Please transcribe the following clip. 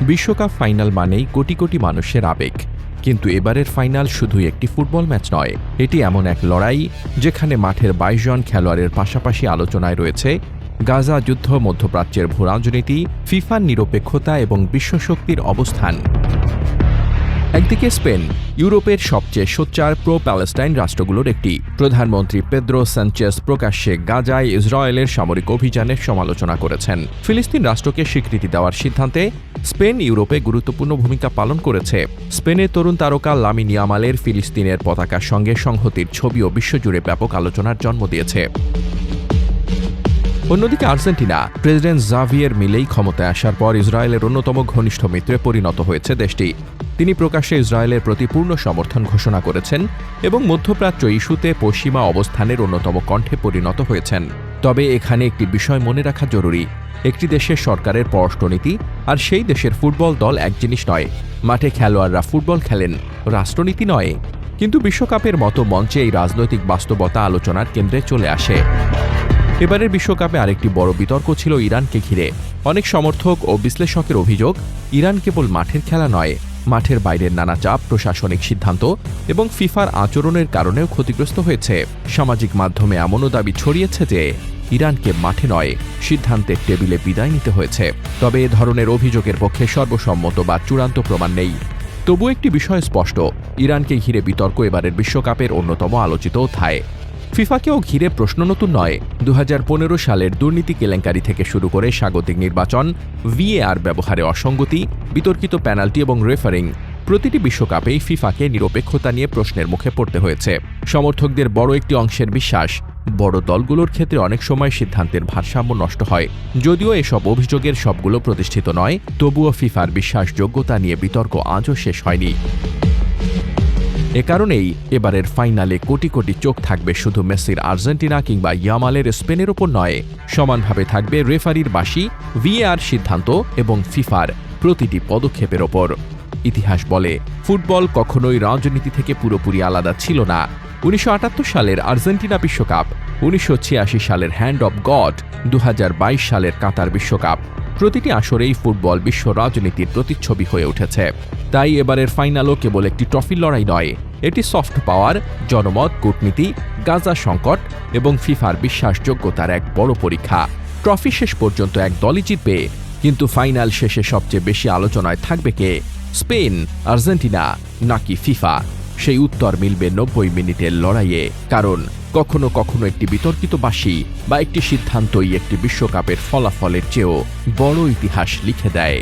বিশ্বকাপ ফাইনাল মানেই কোটি কোটি মানুষের আবেগ। কিন্তু এবারের ফাইনাল শুধুই একটি ফুটবল ম্যাচ নয়, এটি এমন এক লড়াই যেখানে মাঠের ২২ জন খেলোয়াড়ের পাশাপাশি আলোচনায় রয়েছে গাজা যুদ্ধ, মধ্যপ্রাচ্যের ভূরাজনীতি, ফিফার নিরপেক্ষতা এবং বিশ্বশক্তির অবস্থান। একদিকে স্পেন, ইউরোপের সবচেয়ে সোচ্চার প্রো প্যালেস্টাইন রাষ্ট্রগুলোর একটি। প্রধানমন্ত্রী পেদ্রো সানচেজ প্রকাশ্যে গাজায় ইসরায়েলের সামরিক অভিযানের সমালোচনা করেছেন। ফিলিস্তিন রাষ্ট্রকে স্বীকৃতি দেওয়ার সিদ্ধান্তে স্পেন ইউরোপে গুরুত্বপূর্ণ ভূমিকা পালন করেছে। স্পেনের তরুণ তারকা লামিন ইয়ামালের ফিলিস্তিনের পতাকার সঙ্গে সংহতির ছবিও বিশ্বজুড়ে ব্যাপক আলোচনার জন্ম দিয়েছে। অন্যদিকে আর্জেন্টিনা, প্রেসিডেন্ট জাভিয়ের মিলেই ক্ষমতায় আসার পর ইসরায়েলের অন্যতম ঘনিষ্ঠ মিত্রে পরিণত হয়েছে দেশটি। তিনি প্রকাশ্যে ইসরায়েলের প্রতি পূর্ণ সমর্থন ঘোষণা করেছেন এবং মধ্যপ্রাচ্য ইস্যুতে পশ্চিমা অবস্থানের অন্যতম কণ্ঠে পরিণত হয়েছেন। তবে এখানে একটি বিষয় মনে রাখা জরুরি, একটি দেশের সরকারের পররাষ্ট্রনীতি আর সেই দেশের ফুটবল দল এক জিনিস নয়। মাঠে খেলোয়াড়রা ফুটবল খেলেন, রাষ্ট্রনীতি নয়। কিন্তু বিশ্বকাপের মতো মঞ্চে এই রাজনৈতিক বাস্তবতা আলোচনার কেন্দ্রে চলে আসে। এবারের বিশ্বকাপে আরেকটি বড় বিতর্ক ছিল ইরানকে ঘিরে। অনেক সমর্থক ও বিশ্লেষকের অভিযোগ, ইরান কেবল মাঠের খেলা নয়, মাঠের বাইরের নানা চাপ, প্রশাসনিক সিদ্ধান্ত এবং ফিফার আচরণের কারণেও ক্ষতিগ্রস্ত হয়েছে। সামাজিক মাধ্যমে এমনও দাবি ছড়িয়েছে যে ইরানকে মাঠে নয়, সিদ্ধান্তের টেবিলে বিদায় নিতে হয়েছে। তবে এ ধরনের অভিযোগের পক্ষে সর্বসম্মত বা চূড়ান্ত প্রমাণ নেই। তবু একটি বিষয় স্পষ্ট, ইরানকে ঘিরে বিতর্ক এবারের বিশ্বকাপের অন্যতম আলোচিত অধ্যায়। ফিফাকেও ঘিরে প্রশ্ন নতুন নয়। ২০১৫ সালের দুর্নীতি কেলেঙ্কারি থেকে শুরু করে স্বাগতিক নির্বাচন, ভিএআর ব্যবহারে অসঙ্গতি, বিতর্কিত পেনাল্টি এবং রেফারিং, প্রতিটি বিশ্বকাপেই ফিফাকে নিরপেক্ষতা নিয়ে প্রশ্নের মুখে পড়তে হয়েছে। সমর্থকদের বড় একটি অংশের বিশ্বাস, বড় দলগুলোর ক্ষেত্রে অনেক সময় সিদ্ধান্তের ভারসাম্য নষ্ট হয়। যদিও এসব অভিযোগের সবগুলো প্রতিষ্ঠিত নয়, তবুও ফিফার বিশ্বাসযোগ্যতা নিয়ে বিতর্ক আজও শেষ হয়নি। এ কারণেই এবারের ফাইনালে কোটি কোটি চোখ থাকবে শুধু মেসির আর্জেন্টিনা কিংবা ইয়ামালের স্পেনের ওপর নয়, সমানভাবে থাকবে রেফারির বাঁশি, ভিএআর সিদ্ধান্ত এবং ফিফার প্রতিটি পদক্ষেপের ওপর। ইতিহাস বলে, ফুটবল কখনোই রাজনীতি থেকে পুরোপুরি আলাদা ছিল না। ১৯৭৮ সালের আর্জেন্টিনা বিশ্বকাপ, ১৯৮৬ সালের হ্যান্ড অব গড, ২০২২ সালের কাতার বিশ্বকাপ, প্রতিটি আসরেই ফুটবল বিশ্ব রাজনীতির প্রতিচ্ছবি হয়ে উঠেছে। তাই এবারের ফাইনালও কেবল একটি ট্রফির লড়াই নয়, এটি সফট পাওয়ার, জনমত, কূটনীতি, গাজা সংকট এবং ফিফার বিশ্বাসযোগ্যতার এক বড় পরীক্ষা। ট্রফি শেষ পর্যন্ত এক দলই জিতবে, কিন্তু ফাইনাল শেষে সবচেয়ে বেশি আলোচনায় থাকবে কে, স্পেন, আর্জেন্টিনা নাকি ফিফা? সেই উত্তর মিলবে ৯০ মিনিটের লড়াইয়ে। কারণ কখনো কখনো একটি বিতর্কিত বাঁশি বা একটি সিদ্ধান্তই একটি বিশ্বকাপের ফলাফলের চেয়েও বড় ইতিহাস লিখে দেয়।